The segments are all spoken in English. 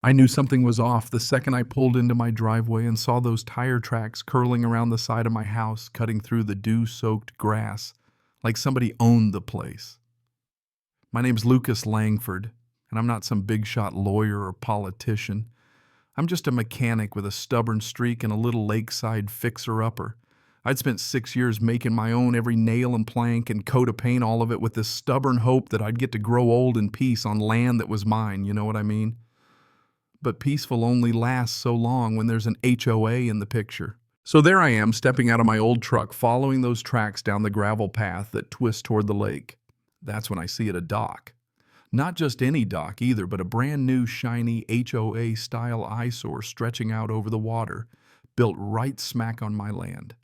I knew something was off the second I pulled into my driveway and saw those tire tracks curling around the side of my house, cutting through the dew-soaked grass, like somebody owned the place. My name's Lucas Langford, and I'm not some big-shot lawyer or politician. I'm just a mechanic with a stubborn streak and a little lakeside fixer-upper. I'd spent 6 years making my own every nail and plank and coat of paint, all of it with this stubborn hope that I'd get to grow old in peace on land that was mine, you know what I mean? But peaceful only lasts so long when there's an HOA in the picture. So there I am, stepping out of my old truck, following those tracks down the gravel path that twists toward the lake. That's when I see it a dock. Not just any dock either, but a brand new shiny HOA-style eyesore stretching out over the water, built right smack on my land.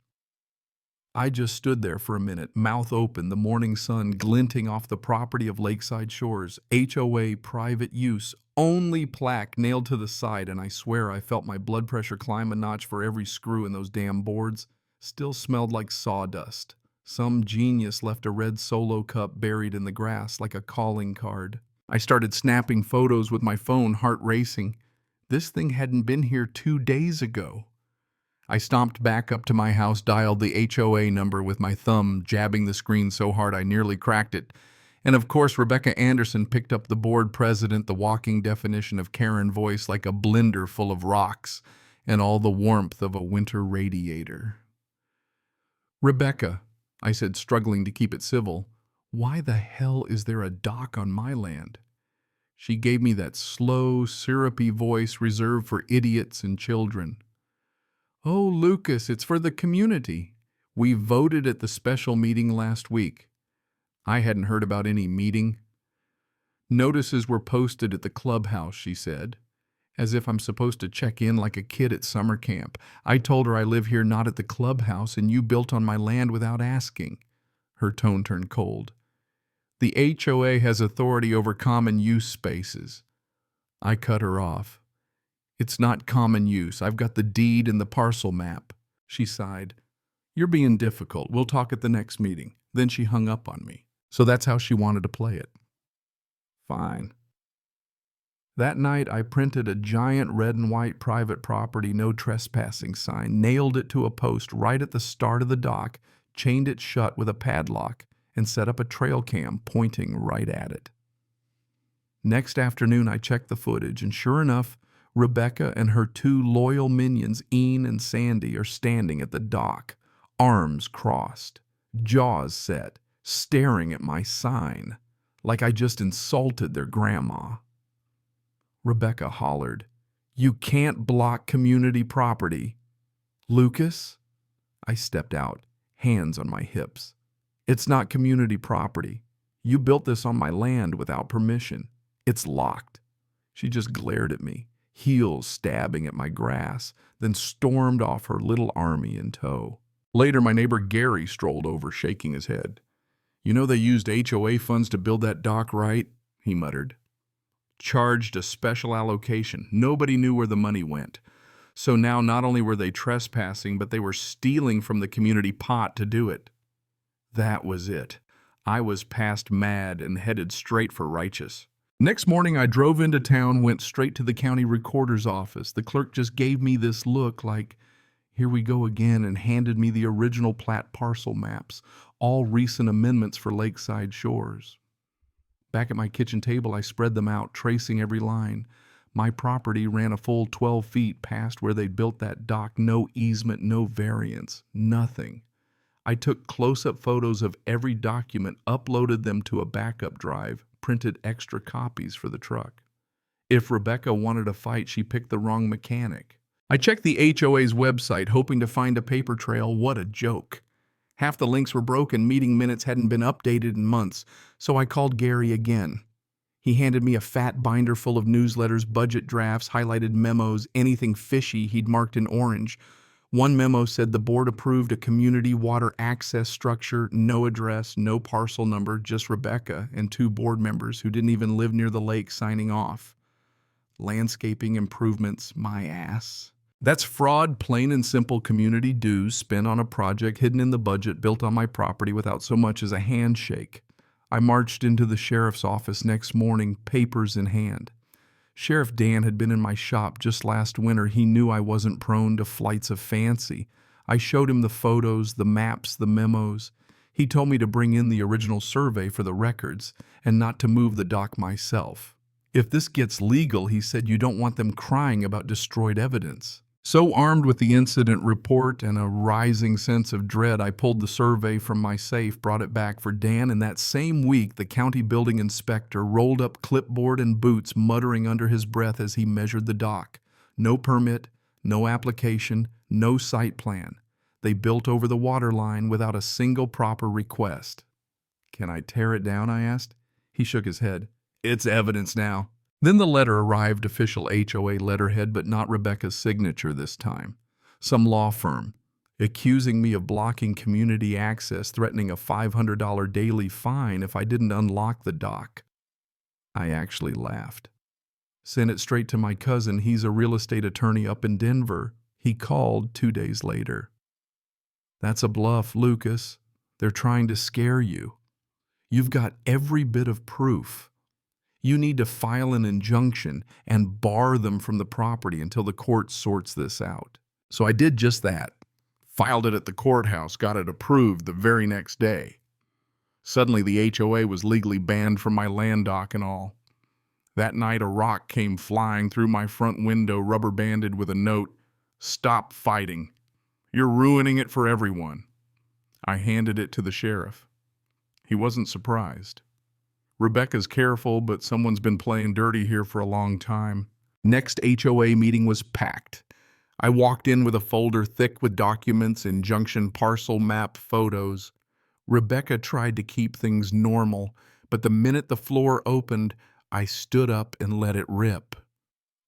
I just stood there for a minute, mouth open, the morning sun glinting off the property of Lakeside Shores, HOA private use, only plaque nailed to the side, and I swear I felt my blood pressure climb a notch for every screw in those damn boards. Still smelled like sawdust. Some genius left a red Solo cup buried in the grass like a calling card. I started snapping photos with my phone, heart racing. This thing hadn't been here 2 days ago. I stomped back up to my house, dialed the HOA number with my thumb, jabbing the screen so hard I nearly cracked it. And of course, Rebecca Anderson picked up the board president, the walking definition of Karen voice, like a blender full of rocks and all the warmth of a winter radiator. "Rebecca," I said, struggling to keep it civil, "why the hell is there a dock on my land?" She gave me that slow, syrupy voice reserved for idiots and children. "Oh, Lucas, it's for the community. We voted at the special meeting last week." I hadn't heard about any meeting. "Notices were posted at the clubhouse," she said, as if I'm supposed to check in like a kid at summer camp. I told her I live here not at the clubhouse, and you built on my land without asking. Her tone turned cold. "The HOA has authority over common use spaces." I cut her off. "It's not common use. I've got the deed and the parcel map." She sighed. "You're being difficult. We'll talk at the next meeting." Then she hung up on me. So that's how she wanted to play it. Fine. That night, I printed a giant red and white private property no trespassing sign, nailed it to a post right at the start of the dock, chained it shut with a padlock, and set up a trail cam pointing right at it. Next afternoon, I checked the footage, and sure enough, Rebecca and her 2 loyal minions, Ian and Sandy, are standing at the dock, arms crossed, jaws set, staring at my sign, like I just insulted their grandma. Rebecca hollered, "You can't block community property." "Lucas?" I stepped out, hands on my hips. "It's not community property. You built this on my land without permission. It's locked." She just glared at me, heels stabbing at my grass, then stormed off, her little army in tow. Later, my neighbor Gary strolled over, shaking his head. "You know they used HOA funds to build that dock, right?" he muttered. "Charged a special allocation. Nobody knew where the money went. So now not only were they trespassing, but they were stealing from the community pot to do it." That was it. I was past mad and headed straight for righteous. Next morning, I drove into town, went straight to the county recorder's office. The clerk just gave me this look like, "Here we go again," and handed me the original plat parcel maps, all recent amendments for Lakeside Shores. Back at my kitchen table, I spread them out, tracing every line. My property ran a full 12 feet past where they'd built that dock. No easement, no variance, nothing. I took close-up photos of every document, uploaded them to a backup drive, printed extra copies for the truck. If Rebecca wanted a fight, she picked the wrong mechanic. I checked the HOA's website, hoping to find a paper trail. What a joke. Half the links were broken, meeting minutes hadn't been updated in months, so I called Gary again. He handed me a fat binder full of newsletters, budget drafts, highlighted memos, anything fishy he'd marked in orange. One memo said the board approved a community water access structure, no address, no parcel number, just Rebecca and 2 board members who didn't even live near the lake signing off. Landscaping improvements, my ass. That's fraud, plain and simple community dues spent on a project hidden in the budget built on my property without so much as a handshake. I marched into the sheriff's office next morning, papers in hand. Sheriff Dan had been in my shop just last winter. He knew I wasn't prone to flights of fancy. I showed him the photos, the maps, the memos. He told me to bring in the original survey for the records and not to move the dock myself. If this gets legal, he said, you don't want them crying about destroyed evidence. So armed with the incident report and a rising sense of dread, I pulled the survey from my safe, brought it back for Dan, and that same week the county building inspector rolled up clipboard and boots, muttering under his breath as he measured the dock. No permit, no application, no site plan. They built over the water line without a single proper request. Can I tear it down? I asked. He shook his head. It's evidence now. Then the letter arrived, official HOA letterhead, but not Rebecca's signature this time. Some law firm, accusing me of blocking community access, threatening a $500 daily fine if I didn't unlock the dock. I actually laughed. Sent it straight to my cousin. He's a real estate attorney up in Denver. He called 2 days later. That's a bluff, Lucas. They're trying to scare you. You've got every bit of proof. You need to file an injunction and bar them from the property until the court sorts this out. So I did just that. Filed it at the courthouse, got it approved the very next day. Suddenly the HOA was legally banned from my land dock and all. That night a rock came flying through my front window, rubber banded with a note, "Stop fighting. You're ruining it for everyone." I handed it to the sheriff. He wasn't surprised. Rebecca's careful, but someone's been playing dirty here for a long time. Next HOA meeting was packed. I walked in with a folder thick with documents, injunction parcel map photos. Rebecca tried to keep things normal, but the minute the floor opened, I stood up and let it rip.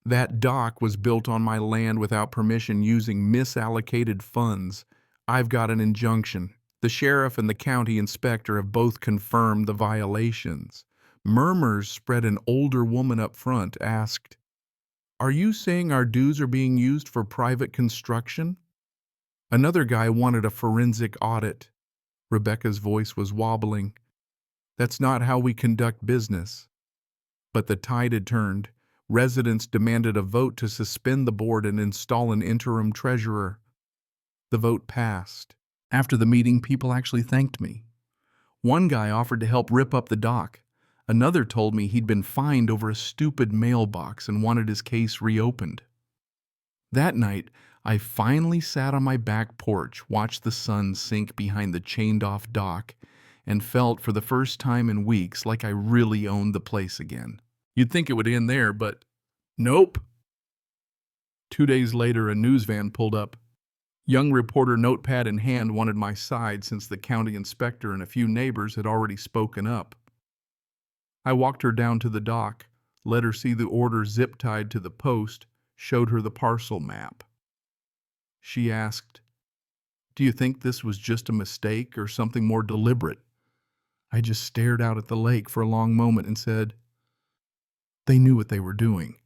That dock was built on my land without permission using misallocated funds. I've got an injunction. The sheriff and the county inspector have both confirmed the violations. Murmurs spread. An older woman up front asked, "Are you saying our dues are being used for private construction?" Another guy wanted a forensic audit. Rebecca's voice was wobbling. "That's not how we conduct business." But the tide had turned. Residents demanded a vote to suspend the board and install an interim treasurer. The vote passed. After the meeting, people actually thanked me. One guy offered to help rip up the dock. Another told me he'd been fined over a stupid mailbox and wanted his case reopened. That night, I finally sat on my back porch, watched the sun sink behind the chained-off dock, and felt for the first time in weeks like I really owned the place again. You'd think it would end there, but nope. 2 days later, a news van pulled up. Young reporter, notepad in hand, wanted my side since the county inspector and a few neighbors had already spoken up. I walked her down to the dock, let her see the order zip-tied to the post, showed her the parcel map. She asked, "Do you think this was just a mistake or something more deliberate?" I just stared out at the lake for a long moment and said, "They knew what they were doing.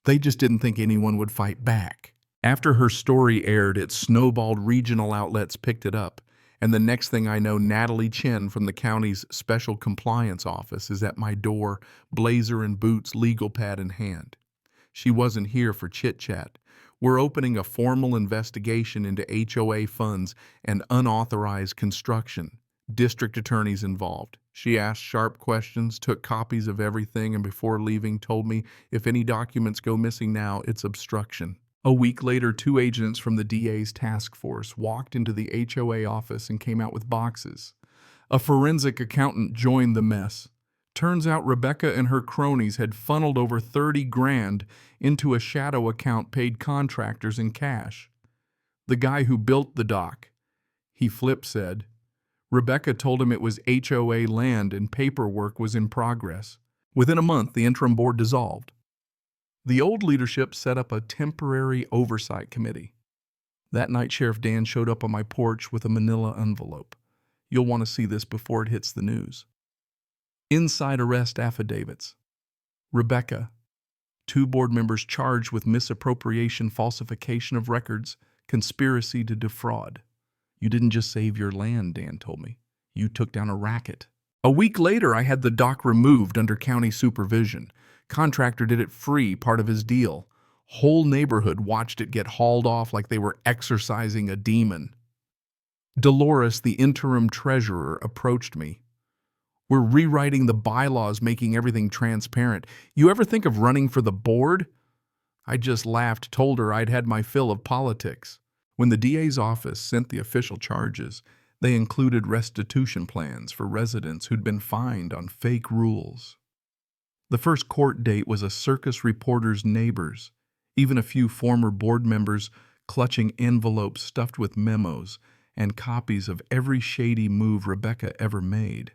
They just didn't think anyone would fight back." After her story aired, it snowballed. Regional outlets picked it up, and the next thing I know, Natalie Chen from the county's special compliance office is at my door, blazer and boots, legal pad in hand. She wasn't here for chit-chat. We're opening a formal investigation into HOA funds and unauthorized construction. District attorneys involved. She asked sharp questions, took copies of everything, and before leaving told me if any documents go missing now, it's obstruction. A week later, 2 agents from the DA's task force walked into the HOA office and came out with boxes. A forensic accountant joined the mess. Turns out Rebecca and her cronies had funneled over $30,000 into a shadow account, paid contractors in cash. The guy who built the dock, he flip said, Rebecca told him it was HOA land and paperwork was in progress. Within a month, the interim board dissolved. The old leadership set up a temporary oversight committee. That night, Sheriff Dan showed up on my porch with a manila envelope. You'll want to see this before it hits the news. Inside arrest affidavits. Rebecca, 2 board members charged with misappropriation, falsification of records, conspiracy to defraud. You didn't just save your land, Dan told me. You took down a racket. A week later, I had the dock removed under county supervision. Contractor did it free, part of his deal. Whole neighborhood watched it get hauled off like they were exorcising a demon. Dolores, the interim treasurer, approached me. We're rewriting the bylaws, making everything transparent. You ever think of running for the board? I just laughed, told her I'd had my fill of politics. When the DA's office sent the official charges, they included restitution plans for residents who'd been fined on fake rules. The first court date was a circus reporter's neighbors, even a few former board members clutching envelopes stuffed with memos and copies of every shady move Rebecca ever made.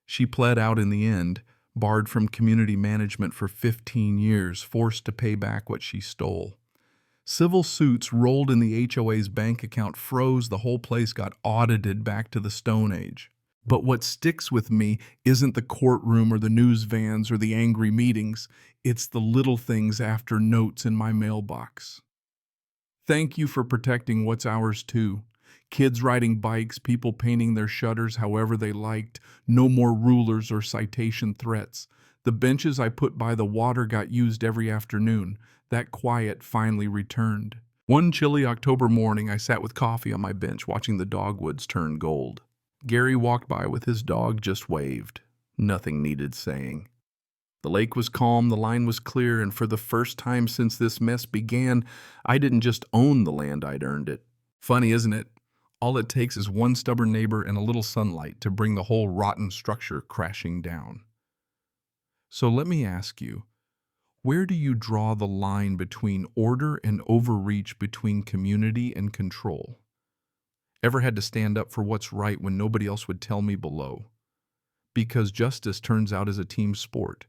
She pled out in the end, barred from community management for 15 years, forced to pay back what she stole. Civil suits rolled in the HOA's bank account, froze, the whole place got audited back to the Stone Age. But what sticks with me isn't the courtroom or the news vans or the angry meetings. It's the little things after notes in my mailbox. Thank you for protecting what's ours too. Kids riding bikes, people painting their shutters however they liked, no more rulers or citation threats. The benches I put by the water got used every afternoon. That quiet finally returned. One chilly October morning, I sat with coffee on my bench watching the dogwoods turn gold. Gary walked by with his dog, just waved. Nothing needed saying. The lake was calm, the line was clear, and for the first time since this mess began, I didn't just own the land, I'd earned it. Funny, isn't it? All it takes is one stubborn neighbor and a little sunlight to bring the whole rotten structure crashing down. So let me ask you, where do you draw the line between order and overreach, between community and control? Ever had to stand up for what's right when nobody else would tell me below? Because justice turns out as a team sport,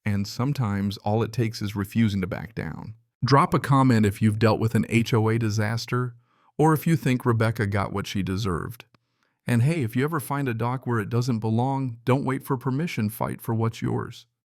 and sometimes all it takes is refusing to back down. Drop a comment if you've dealt with an HOA disaster, or if you think Rebecca got what she deserved. And hey, if you ever find a dock where it doesn't belong, don't wait for permission, fight for what's yours.